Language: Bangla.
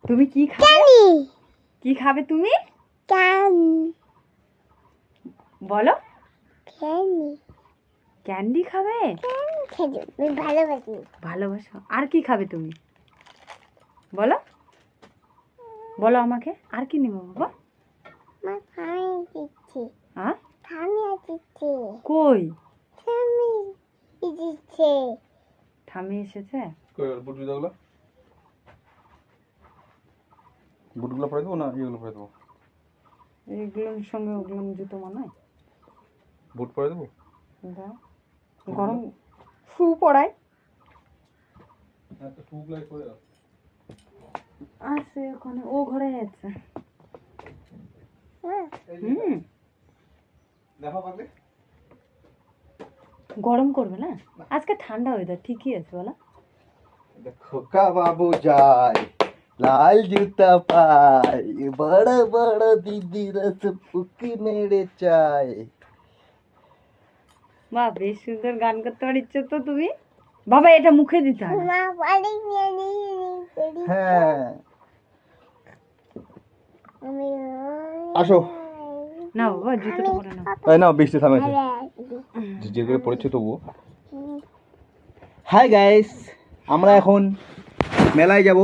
তুমি কি খাবে? কি খাবে তুমি? বলো। ক্যান্ডি খাবে? ভালোবাসো। আর কি খাবে তুমি? বলো বলো আমাকে, আর কি নেবো বাবা? হ্যাঁ কই ঠামি এসেছে? বুটগুলো পরে দেবো না এগুলো পরে দেবো? এইগুলোর সঙ্গে ওগুলো জুতো মানায়? বুট পরে দেবো? দাও। গরম শু পরাই আছে ওখানে, ও ঘরে আছে। গরম করবে না আজকে, ঠান্ডা ওয়েদার ঠিকই আছে বলো। খোকা বাবু যায় লাল জুতা পায়, বড় বড় দিদি রস পুকি মেরে চায়। মা বেশ সুন্দর গান করতে পারছো তো তুমি। বাবা এটা মুখে দিতে হবে। হ্যাঁ আসো না বাবা জুতোটা পরে নাও। তাই না, বৃষ্টি থামেছে, ঝিরঝির করে পড়েছে তবুও। হাই গাইস, আমরা এখন মেলায় যাব।